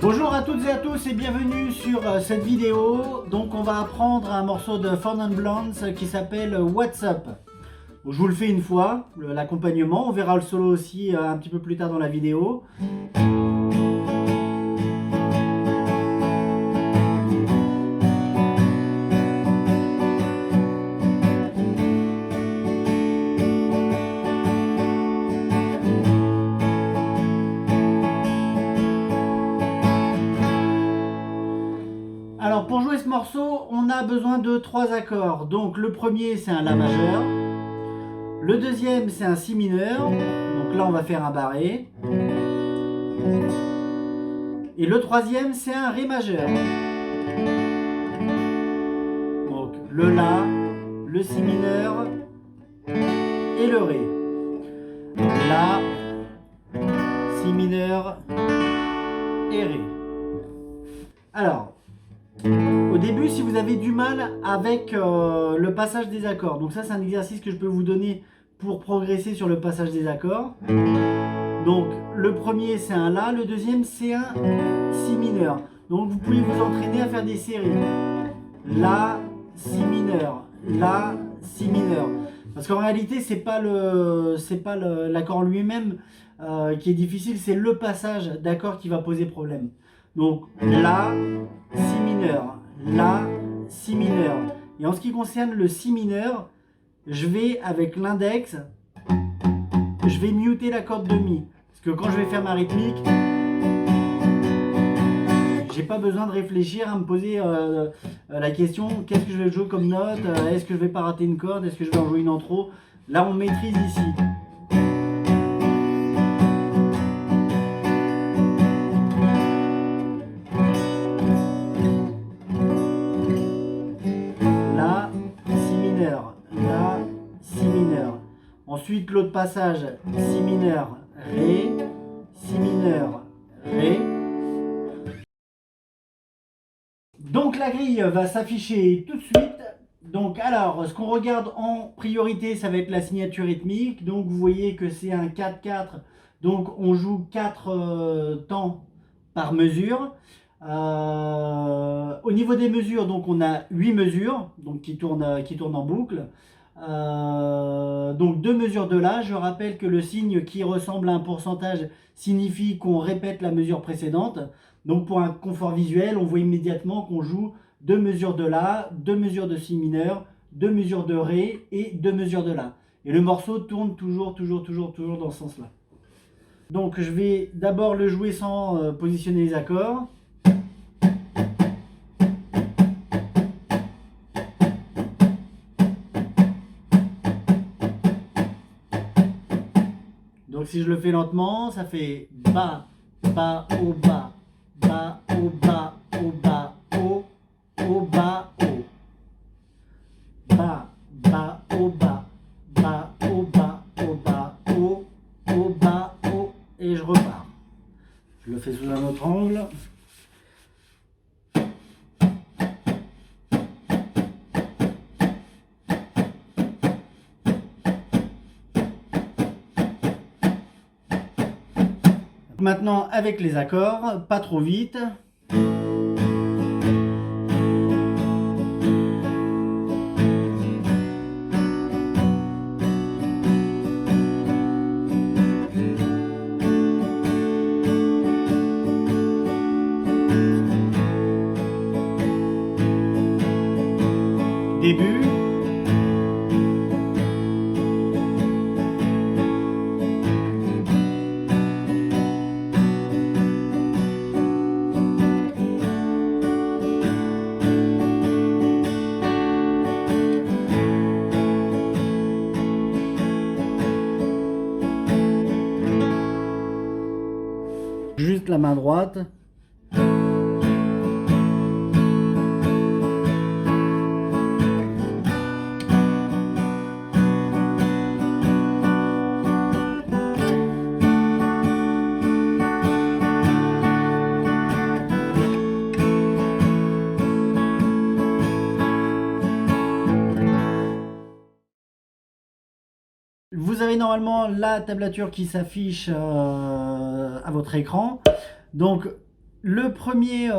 Bonjour à toutes et à tous et bienvenue sur cette vidéo. Donc on va apprendre un morceau de Four Non Blondes qui s'appelle What's Up. Bon, je vous le fais une fois, l'accompagnement. On verra le solo aussi un petit peu plus tard dans la vidéo. Alors pour jouer ce morceau, on a besoin de 3 accords. Donc le premier c'est un La majeur. Le deuxième c'est un Si mineur. Donc là on va faire un barré. Et le troisième c'est un Ré majeur. Donc le La, le Si mineur et le Ré. La, Si mineur et Ré. Alors, au début, si vous avez du mal avec le passage des accords, donc ça c'est un exercice que je peux vous donner pour progresser sur le passage des accords. Donc le premier c'est un La, le deuxième c'est un Si mineur. Donc vous pouvez vous entraîner à faire des séries. La, Si mineur, La, Si mineur. Parce qu'en réalité c'est pas l'accord lui-même qui est difficile, c'est le passage d'accord qui va poser problème. Donc La, Si mineur, La, Si mineur. Et en ce qui concerne le Si mineur, je vais avec l'index, je vais muter la corde de Mi. Parce que quand je vais faire ma rythmique, j'ai pas besoin de réfléchir à me poser la question qu'est-ce que je vais jouer comme note, est-ce que je vais pas rater une corde, est-ce que je vais en jouer une en trop. Là on maîtrise ici. La, Si mineur, La, Si mineur. Ensuite l'autre passage, Si mineur, Ré, Si mineur, Ré. Donc la grille va s'afficher tout de suite. Donc alors, ce qu'on regarde en priorité, ça va être la signature rythmique. Donc vous voyez que c'est un 4-4. Donc on joue 4 temps par mesure. Au niveau des mesures, donc on a 8 mesures donc qui tournent en boucle. Donc 2 mesures de La. Je rappelle que le signe qui ressemble à un pourcentage signifie qu'on répète la mesure précédente. Donc pour un confort visuel, on voit immédiatement qu'on joue 2 mesures de La, 2 mesures de Si mineur, 2 mesures de Ré et 2 mesures de La. Et le morceau tourne toujours dans ce sens-là. Donc je vais d'abord le jouer sans positionner les accords. Donc si je le fais lentement, ça fait Ba, Ba, Au, Ba, Ba, Au, Ba, Au, Ba, Au, Ba, Au. Ba, Ba, Au, Ba, Ba, Au, Ba, Au, Ba, Au, Ba, Au. Et je repars. Je le fais sous un autre angle. Maintenant avec les accords, pas trop vite. Début. Juste la main droite. Vous avez normalement la tablature qui s'affiche à votre écran. Donc le premier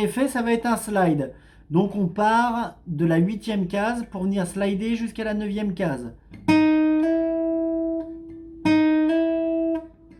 effet, ça va être un slide. Donc on part de la 8e case pour venir slider jusqu'à la 9e case.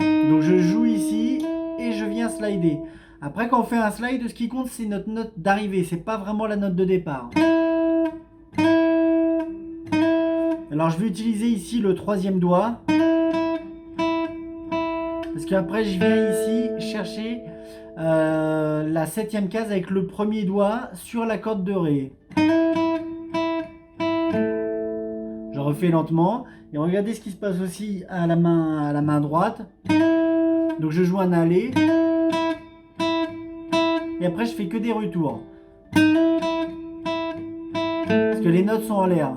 Donc je joue ici et je viens slider. Après, quand on fait un slide, ce qui compte, c'est notre note d'arrivée. C'est pas vraiment la note de départ. Alors je vais utiliser ici le 3e doigt. Parce qu'après, je viens ici chercher la 7e case avec le premier doigt sur la corde de Ré. Je refais lentement. Et regardez ce qui se passe aussi à la main droite. Donc je joue un aller. Et après, je fais que des retours. Parce que les notes sont en l'air.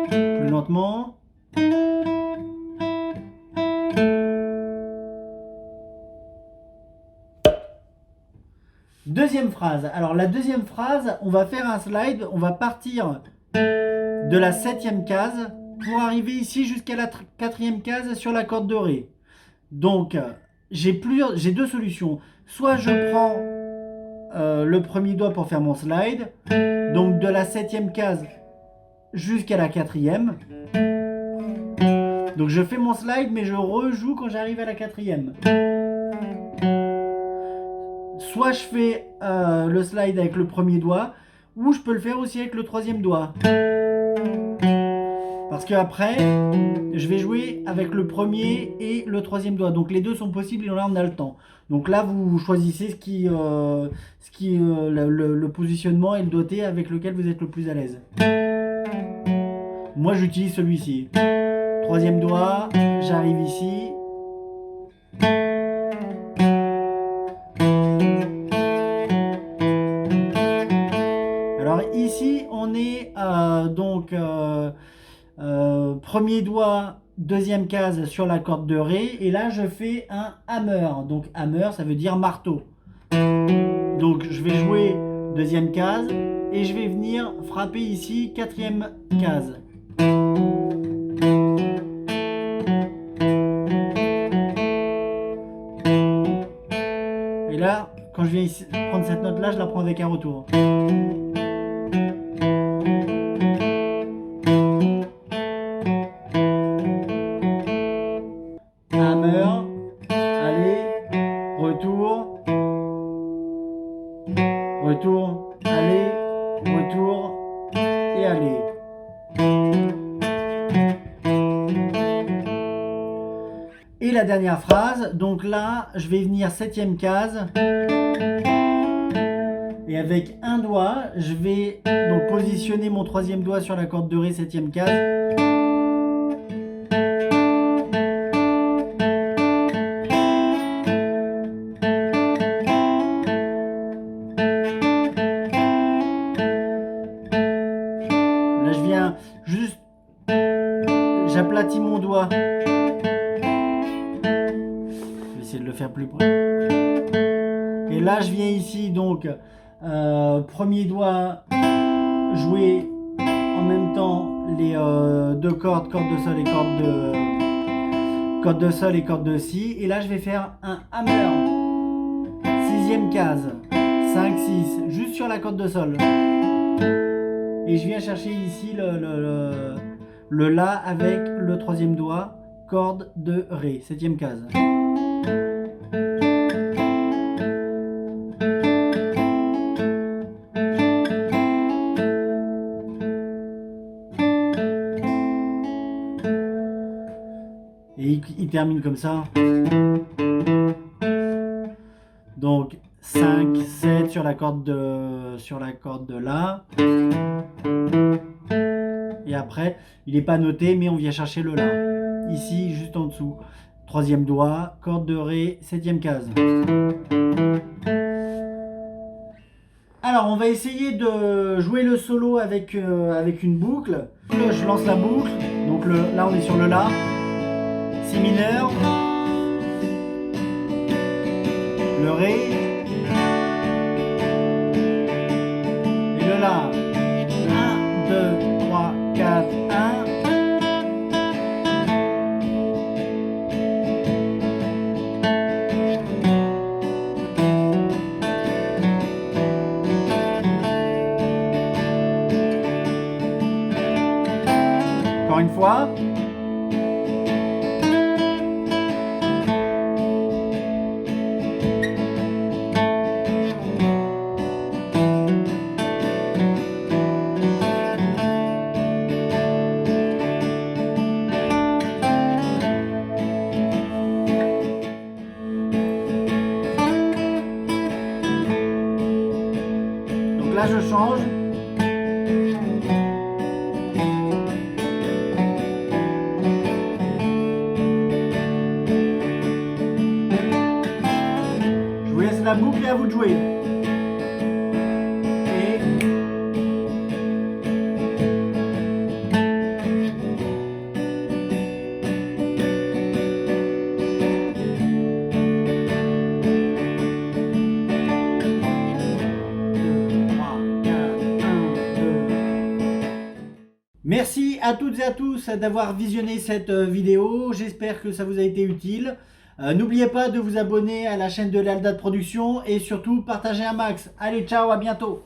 Plus lentement. Deuxième phrase. Alors la deuxième phrase, on va faire un slide. On va partir de la 7e case pour arriver ici jusqu'à la 4e case sur la corde de Ré. Donc j'ai deux solutions. Soit je prends le premier doigt pour faire mon slide, donc de la 7e case jusqu'à la 4e. Donc je fais mon slide, mais je rejoue quand j'arrive à la 4e. Soit je fais le slide avec le premier doigt, ou je peux le faire aussi avec le 3e doigt. Parce qu'après, je vais jouer avec le premier et le 3e doigt. Donc les deux sont possibles et là on a le temps. Donc là vous choisissez le positionnement et le doigté avec lequel vous êtes le plus à l'aise. Moi j'utilise celui-ci. 3e doigt, j'arrive ici. Alors ici on est premier doigt, 2e case sur la corde de Ré, et là je fais un hammer. Donc hammer, ça veut dire marteau. Donc je vais jouer 2e case et je vais venir frapper ici 4e case. Et là, quand je viens ici, prendre cette note là, je la prends avec un retour. Retour, aller, retour et aller. Et la dernière phrase, donc là, je vais venir 7e case. Et avec un doigt, je vais donc positionner mon 3e doigt sur la corde de Ré, 7e case. Juste, j'aplatis mon doigt. Je vais essayer de le faire plus près. Et là, je viens ici, donc, premier doigt, jouer en même temps les deux cordes, corde de sol et corde de sol et corde de si. Et là, je vais faire un hammer. 6e case, 5, 6, juste sur la corde de sol. Et je viens chercher ici le La avec le 3e doigt, corde de Ré, 7e case. Et il termine comme ça. Donc 5, 7 sur la corde de La. Et après, il n'est pas noté, mais on vient chercher le La. Ici, juste en dessous. 3e doigt, corde de Ré, 7e case. Alors, on va essayer de jouer le solo avec une boucle. Je lance la boucle. Donc là, on est sur le La. Si mineur. Le Ré. Et le La. 1, 2, 3, 4, 1. Encore une fois. Donc là, je change. Je vous laisse la boucle et à vous de jouer. Et merci à toutes et à tous d'avoir visionné cette vidéo. J'espère que ça vous a été utile. N'oubliez pas de vous abonner à la chaîne de l'Aldad Production et surtout partagez un max. Allez, ciao, à bientôt.